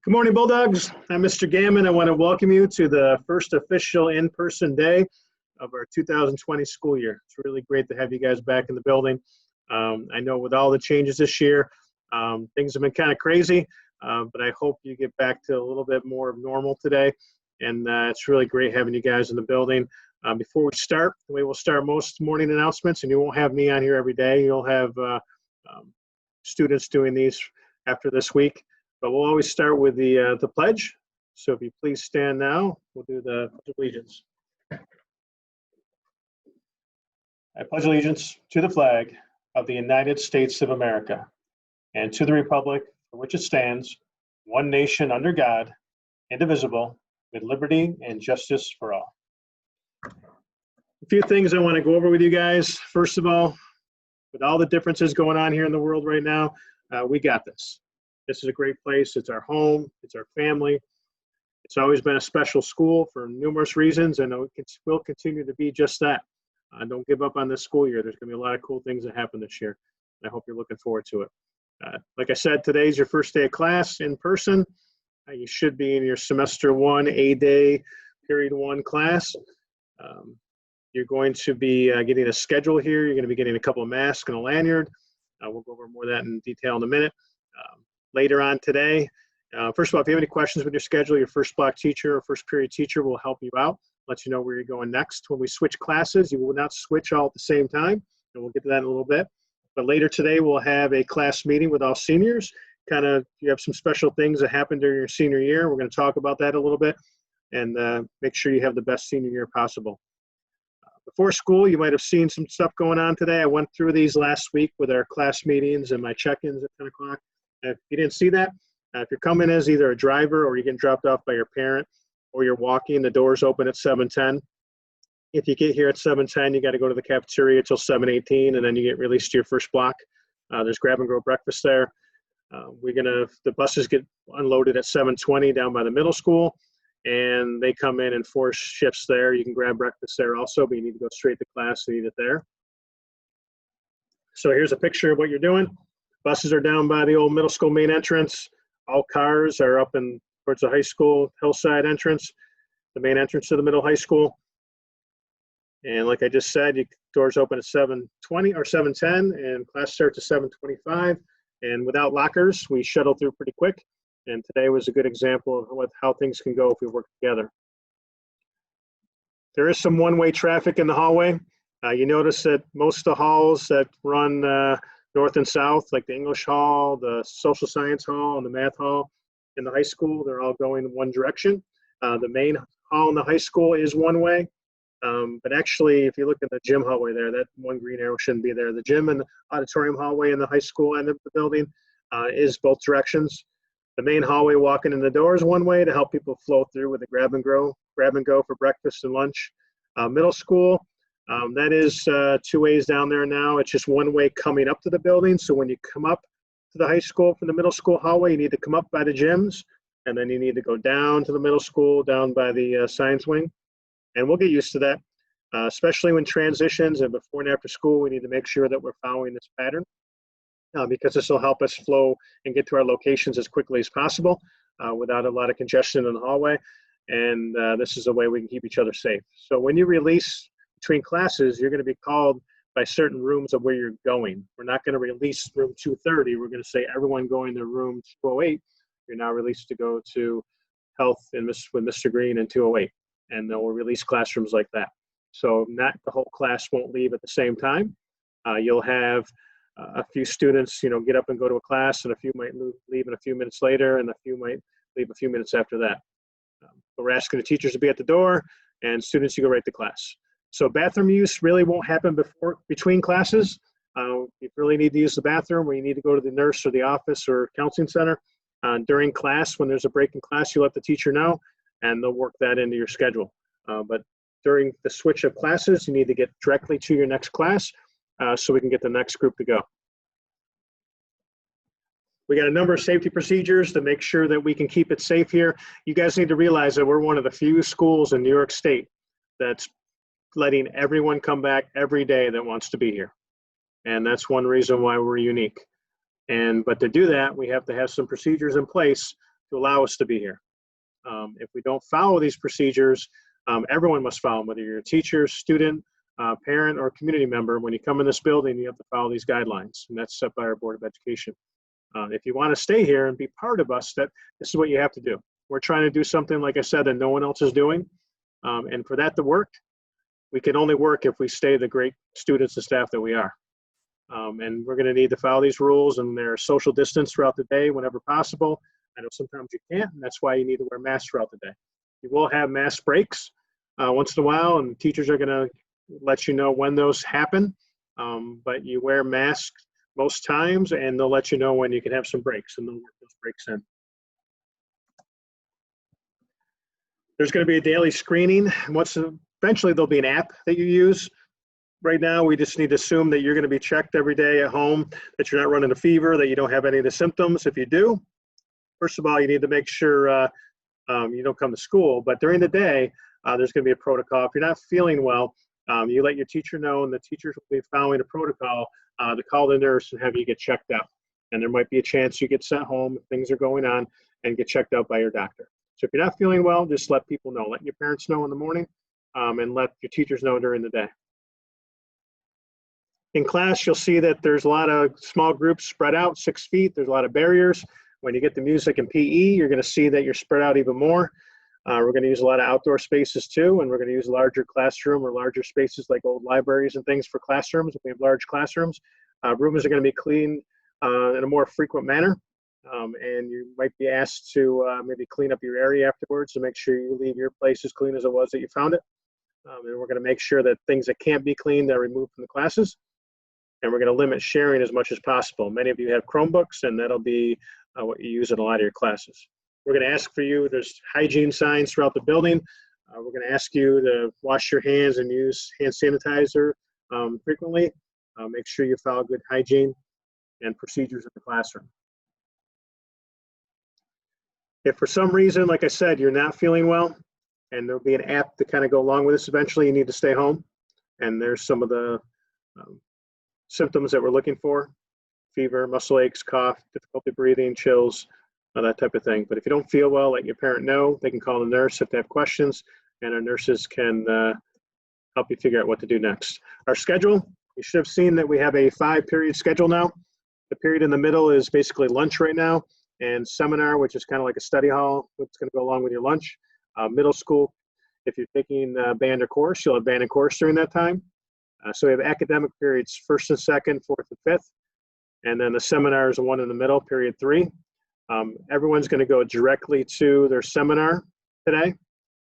Good morning, Bulldogs. I'm Mr. Gammon. I want to welcome you to the first official in-person day of our 2020 school year. It's really great to have you guys back in the building. I know with all the changes this year, things have been kind of crazy, but I hope you get back to a little bit more of normal today. And it's really great having you guys in the building. Before we start, the way we'll start most morning announcements, and you won't have me on here every day. You'll have students doing these after this week. But we'll always start with the pledge. So if you please stand now, we'll do the Pledge of Allegiance. I pledge allegiance to the flag of the United States of America and to the republic for which it stands, one nation under God, indivisible, with liberty and justice for all. A few things I want to go over with you guys. First of all, with all the differences going on here in the world right now, we got this. This is a great place. It's our home. It's our family. It's always been a special school for numerous reasons, and it will continue to be just that. Don't give up on this school year. There's going to be a lot of cool things that happen this year. I hope you're looking forward to it. Like I said, today's your first day of class in person. You should be in your semester 1 A-Day period 1 class. You're going to be getting a schedule here. You're going to be getting a couple of masks and a lanyard. We'll go over more of that in detail in a minute. Later on today, first of all, if you have any questions with your schedule, your first block teacher or first period teacher will help you out, let you know where you're going next. When we switch classes, you will not switch all at the same time, and we'll get to that in a little bit. But later today, we'll have a class meeting with all seniors. You have some special things that happened during your senior year. We're going to talk about that a little bit and make sure you have the best senior year possible. Before school, you might have seen some stuff going on today. I went through these last week with our class meetings and my check-ins at 10 o'clock. If you didn't see that, if you're coming as either a driver or you're getting dropped off by your parent or you're walking, the doors open at 7:10. If you get here at 7:10, you got to go to the cafeteria till 7:18, and then you get released to your first block. There's grab and go breakfast there. The buses get unloaded at 7:20 down by the middle school, and they come in 4 shifts there. You can grab breakfast there also, but you need to go straight to class and eat it there. So here's a picture of what you're doing. Buses are down by the old middle school main entrance. All cars are up towards the high school hillside entrance, the main entrance to the middle high school. And like I just said, doors open at 7:20 or 7:10, and class starts at 7:25. And without lockers, we shuttle through pretty quick. And today was a good example of how things can go if we work together. There is some one-way traffic in the hallway. You notice that most of the halls that run north and south, like the English hall, the social science hall, and the math hall in the high school, they're all going in one direction. The main hall in the high school is one way, but actually, if you look at the gym hallway there, that one green arrow shouldn't be there. The gym and the auditorium hallway in the high school end of the building is both directions. The main hallway walking in the door is one way to help people flow through with a grab and go for breakfast and lunch. Middle school, that is 2 ways down there now. It's just one way coming up to the building. So when you come up to the high school from the middle school hallway, you need to come up by the gyms, and then you need to go down to the middle school, down by the science wing. And we'll get used to that, especially when transitions and before and after school, we need to make sure that we're following this pattern because this will help us flow and get to our locations as quickly as possible without a lot of congestion in the hallway. And this is a way we can keep each other safe. So when you release between classes, you're going to be called by certain rooms of where you're going. We're not going to release room 230. We're going to say everyone going to room 208. You're now released to go to health and with Mr. Green in 208. And then we'll release classrooms like that. So not the whole class won't leave at the same time. You'll have a few students, get up and go to a class, and a few might leave in a few minutes later, and a few might leave a few minutes after that. But we're asking the teachers to be at the door, and students, you go right to class. So bathroom use really won't happen between classes. You really need to use the bathroom, or you need to go to the nurse or the office or counseling center. During class, when there's a break in class, you let the teacher know, and they'll work that into your schedule. But during the switch of classes, you need to get directly to your next class so we can get the next group to go. We got a number of safety procedures to make sure that we can keep it safe here. You guys need to realize that we're one of the few schools in New York State that's letting everyone come back every day that wants to be here. And that's one reason why we're unique. But to do that, we have to have some procedures in place to allow us to be here. If we don't follow these procedures, everyone must follow them, whether you're a teacher, student, parent, or community member. When you come in this building, you have to follow these guidelines, and that's set by our Board of Education. If you want to stay here and be part of us, this is what you have to do. We're trying to do something, like I said, that no one else is doing. And for that to work, we can only work if we stay the great students and staff that we are. And we're going to need to follow these rules, and there's social distance throughout the day whenever possible. I know sometimes you can't, and that's why you need to wear masks throughout the day. You will have mask breaks once in a while, and teachers are going to let you know when those happen. But you wear masks most times, and they'll let you know when you can have some breaks, and they'll work those breaks in. There's going to be a daily screening. Eventually there'll be an app that you use. Right now, we just need to assume that you're going to be checked every day at home, that you're not running a fever, that you don't have any of the symptoms. If you do, first of all, you need to make sure you don't come to school. But during the day, there's going to be a protocol. If you're not feeling well, you let your teacher know, and the teachers will be following a protocol to call the nurse and have you get checked out. And there might be a chance you get sent home if things are going on and get checked out by your doctor. So if you're not feeling well, just let people know. Let your parents know in the morning, and let your teachers know during the day. In class, you'll see that there's a lot of small groups spread out 6 feet. There's a lot of barriers. When you get to music and PE, you're going to see that you're spread out even more. We're going to use a lot of outdoor spaces too, and we're going to use larger classroom or larger spaces like old libraries and things for classrooms. If we have large classrooms, rooms are going to be cleaned in a more frequent manner. And you might be asked to maybe clean up your area afterwards to make sure you leave your place as clean as it was that you found it. And we're going to make sure that things that can't be cleaned are removed from the classes. And we're going to limit sharing as much as possible. Many of you have Chromebooks, and that'll be what you use in a lot of your classes. We're going to ask for you, there's hygiene signs throughout the building. We're going to ask you to wash your hands and use hand sanitizer frequently. Make sure you follow good hygiene and procedures in the classroom. If for some reason, like I said, you're not feeling well, and there'll be an app to kind of go along with this, eventually you need to stay home. And there's some of the symptoms that we're looking for: fever, muscle aches, cough, difficulty breathing, chills, that type of thing. But if you don't feel well, let your parent know. They can call the nurse if they have questions, and our nurses can help you figure out what to do next. Our schedule, you should have seen that we have a 5-period schedule now. The period in the middle is basically lunch right now, and seminar, which is kind of like a study hall, what's going to go along with your lunch. Middle school, if you're taking band or chorus, you'll have band and chorus during that time. So we have academic periods 1st and 2nd, 4th and 5th. And then the seminar is the one in the middle, period 3. Everyone's going to go directly to their seminar today.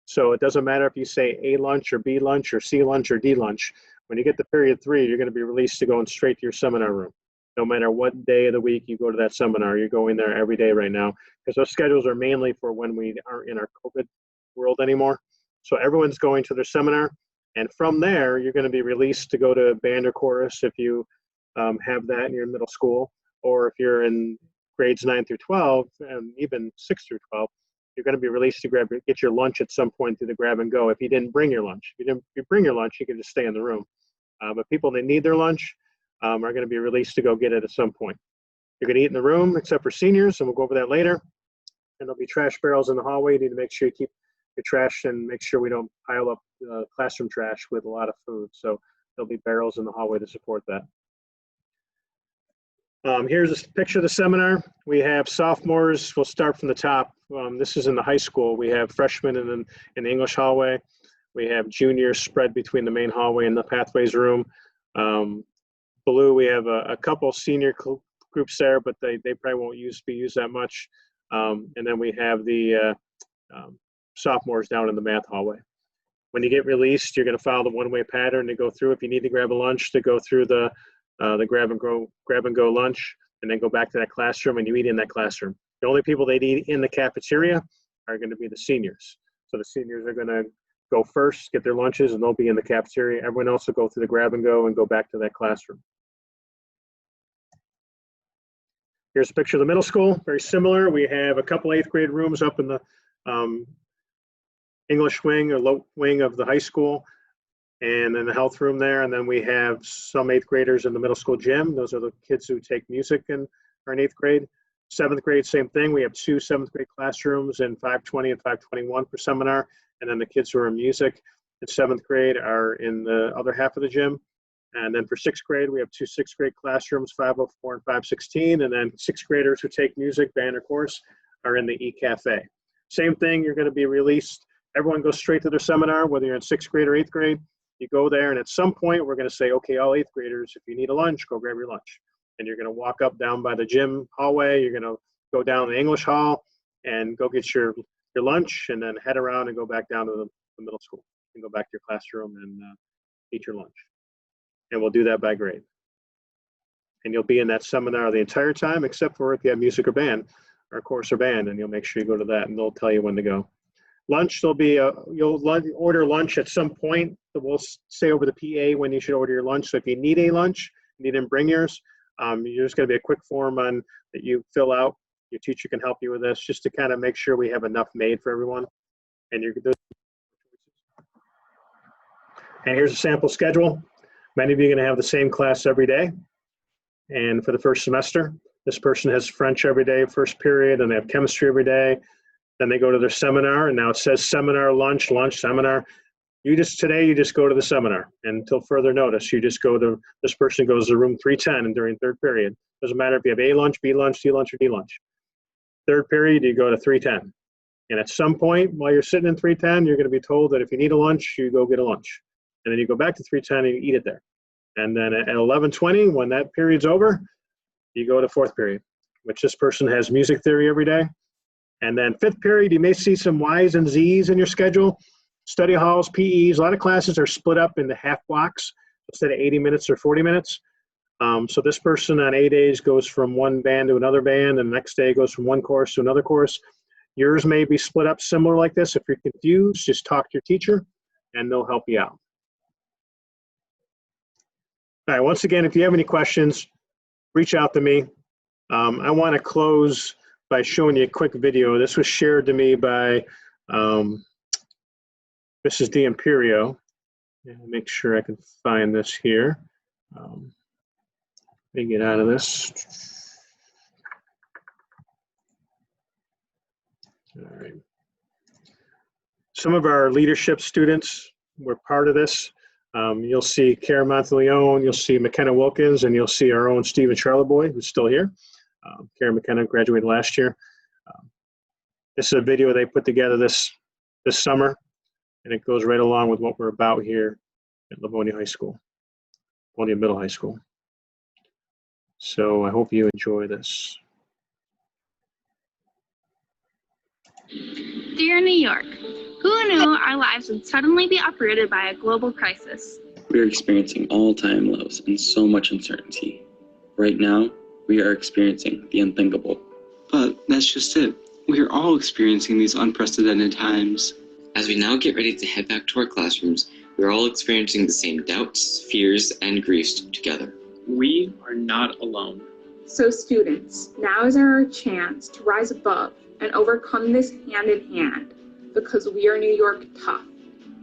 So it doesn't matter if you say A lunch or B lunch or C lunch or D lunch. When you get to period 3, you're going to be released to going straight to your seminar room. No matter what day of the week you go to that seminar, you're going there every day right now, because those schedules are mainly for when we aren't in our COVID world anymore. So everyone's going to their seminar. And from there, you're going to be released to go to band or chorus if you have that in your middle school, or if you're in grades 9 through 12, and even 6 through 12, you're going to be released to get your lunch at some point through the grab and go. If you didn't bring your lunch, if you bring your lunch, you can just stay in the room. But people that need their lunch are going to be released to go get it at some point. You're going to eat in the room, except for seniors, and we'll go over that later. And there'll be trash barrels in the hallway. You need to make sure you keep your trash and make sure we don't pile up classroom trash with a lot of food. So there'll be barrels in the hallway to support that. Here's a picture of the seminar. We have sophomores. We'll start from the top. This is in the high school. We have freshmen in the English hallway. We have juniors spread between the main hallway and the pathways room. Blue, we have a couple senior groups there, but they probably won't be used that much. And then we have the sophomores down in the math hallway. When you get released, you're going to follow the one-way pattern to go through. If you need to grab a lunch, to go through the grab and go lunch, and then go back to that classroom, and you eat in that classroom. The only people that eat in the cafeteria are going to be the seniors. So the seniors are going to go first, get their lunches, and they'll be in the cafeteria. Everyone else will go through the grab and go back to that classroom. Here's a picture of the middle school, very similar. We have a couple 8th grade rooms up in the English wing or low wing of the high school, and then the health room there. And then we have some 8th graders in the middle school gym. Those are the kids who take music and are in 8th grade. 7th grade, same thing. We have 2 7th grade classrooms in 520 and 521 per seminar. And then the kids who are in music in 7th grade are in the other half of the gym. And then for 6th grade, we have 2 6th grade classrooms, 504 and 516. And then 6th graders who take music, band, or chorus are in the E-Cafe. Same thing, you're going to be released. Everyone goes straight to their seminar, whether you're in 6th grade or 8th grade. You go there, and at some point, we're going to say, okay, all 8th graders, if you need a lunch, go grab your lunch. And you're going to walk up down by the gym hallway. You're going to go down the English hall and go get your lunch, and then head around and go back down to the middle school and go back to your classroom and eat your lunch. And we'll do that by grade. And you'll be in that seminar the entire time, except for if you have music or band, or chorus or band, and you'll make sure you go to that, and they'll tell you when to go. Lunch, you'll order lunch at some point. We'll say over the PA when you should order your lunch. So if you need a lunch, you didn't bring yours, there's going to be a quick form that you fill out. Your teacher can help you with this, just to kind of make sure we have enough made for everyone. And here's a sample schedule. Many of you are going to have the same class every day. And for the first semester, this person has French every day, first period, and they have chemistry every day. Then they go to their seminar, and now it says seminar, lunch, seminar. Today you just go to the seminar, and until further notice, you just go to, this person goes to room 310 and during 3rd period. Doesn't matter if you have A lunch, B lunch, C lunch, or D lunch. 3rd period, you go to 310. And at some point while you're sitting in 310, you're going to be told that if you need a lunch, you go get a lunch. And then you go back to 310 and you eat it there. And then at 11:20, when that period's over, you go to 4th period, which this person has music theory every day. And then 5th period, you may see some Y's and Z's in your schedule. Study halls, PEs, a lot of classes are split up into half blocks instead of 80 minutes or 40 minutes. So this person on A days goes from one band to another band, and the next day goes from one course to another course. Yours may be split up similar like this. If you're confused, just talk to your teacher, and they'll help you out. All right, once again, if you have any questions, reach out to me. I want to close by showing you a quick video. This was shared to me by Mrs. D'Imperio. Make sure I can find this here. Let me get out of this. All right. Some of our leadership students were part of this. You'll see Kara Monteleone, you'll see McKenna Wilkins, and you'll see our own Stephen Charleboy, who's still here. Kara McKenna graduated last year. This is a video they put together this summer, and it goes right along with what we're about here at Livonia High School, Livonia Middle High School. So I hope you enjoy this. Dear New York, who knew our lives would suddenly be uprooted by a global crisis? We are experiencing all-time lows and so much uncertainty. Right now, we are experiencing the unthinkable. But that's just it. We are all experiencing these unprecedented times. As we now get ready to head back to our classrooms, we are all experiencing the same doubts, fears, and griefs together. We are not alone. So students, now is our chance to rise above and overcome this hand in hand, because we are New York tough.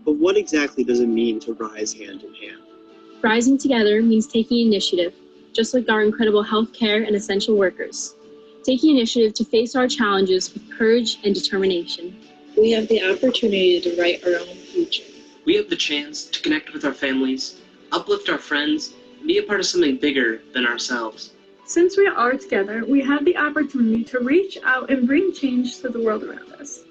But what exactly does it mean to rise hand in hand? Rising together means taking initiative, just like our incredible healthcare and essential workers. Taking initiative to face our challenges with courage and determination. We have the opportunity to write our own future. We have the chance to connect with our families, uplift our friends, and be a part of something bigger than ourselves. Since we are together, we have the opportunity to reach out and bring change to the world around us.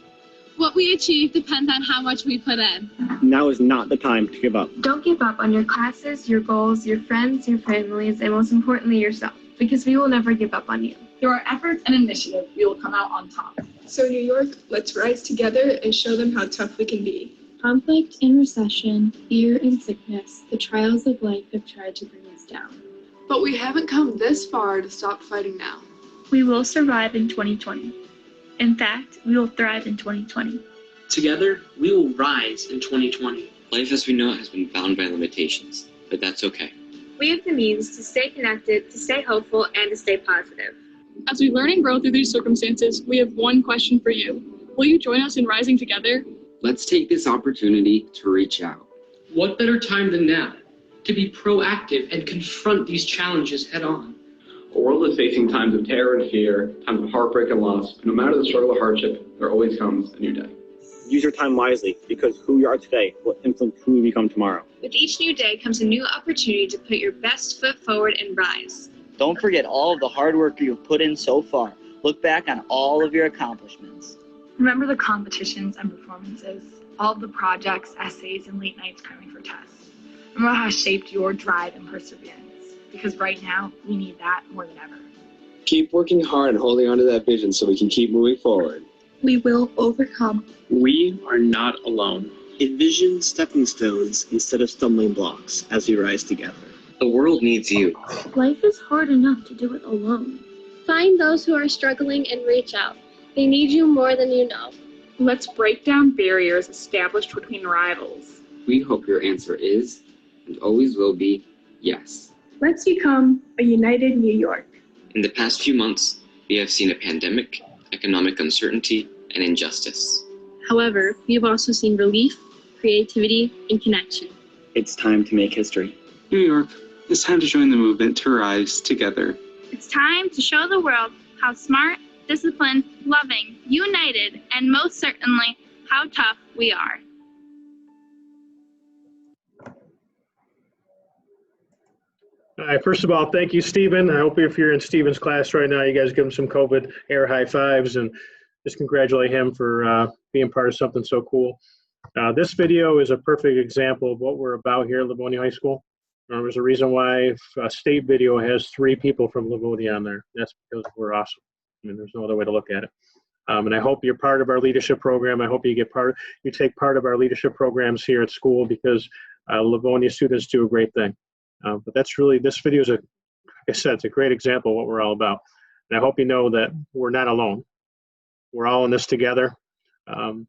What we achieve depends on how much we put in. Now is not the time to give up. Don't give up on your classes, your goals, your friends, your families, and most importantly, yourself, because we will never give up on you. Through our efforts and initiative, we will come out on top. So New York, let's rise together and show them how tough we can be. Conflict and recession, fear and sickness, the trials of life have tried to bring us down. But we haven't come this far to stop fighting now. We will survive in 2020. In fact, we will thrive in 2020. Together, we will rise in 2020. Life as we know it has been bound by limitations, but that's okay. We have the means to stay connected, to stay hopeful, and to stay positive. As we learn and grow through these circumstances, we have one question for you. Will you join us in rising together? Let's take this opportunity to reach out. What better time than now to be proactive and confront these challenges head on? Our world is facing times of terror and fear, times of heartbreak and loss, but no matter the struggle or hardship, there always comes a new day. Use your time wisely, because who you are today will influence who you become tomorrow. With each new day comes a new opportunity to put your best foot forward and rise. Don't forget all of the hard work you've put in so far. Look back on all of your accomplishments. Remember the competitions and performances, all of the projects, essays, and late nights cramming for tests. Remember how it shaped your drive and perseverance, because right now, we need that more than ever. Keep working hard and holding on to that vision so we can keep moving forward. We will overcome. We are not alone. Envision stepping stones instead of stumbling blocks as we rise together. The world needs you. Life is hard enough to do it alone. Find those who are struggling and reach out. They need you more than you know. Let's break down barriers established between rivals. We hope your answer is, and always will be, yes. Let's become a united New York. In the past few months, we have seen a pandemic, economic uncertainty, and injustice. However, we have also seen relief, creativity, and connection. It's time to make history. New York, it's time to join the movement to rise together. It's time to show the world how smart, disciplined, loving, united, and most certainly how tough we are. All right, first of all, thank you, Stephen. I hope if you're in Stephen's class right now, you guys give him some COVID air high fives and just congratulate him for being part of something so cool. This video is a perfect example of what we're about here at Livonia High School. There's a reason why a state video has 3 people from Livonia on there. That's because we're awesome. I mean, there's no other way to look at it. And I hope you're part of our leadership program. I hope you take part of our leadership programs here at school, because Livonia students do a great thing. But that's really, this video is, like I said, it's a great example of what we're all about. And I hope you know that we're not alone. We're all in this together. And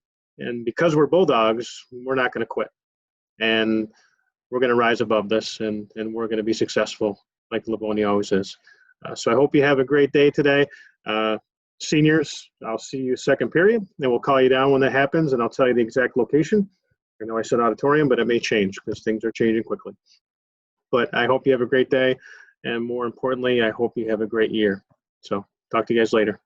because we're Bulldogs, we're not going to quit. And we're going to rise above this, and we're going to be successful like Livonia always is. So I hope you have a great day today. Seniors, I'll see you second period, and we'll call you down when that happens, and I'll tell you the exact location. I know I said auditorium, but it may change because things are changing quickly. But I hope you have a great day, and more importantly, I hope you have a great year. So talk to you guys later.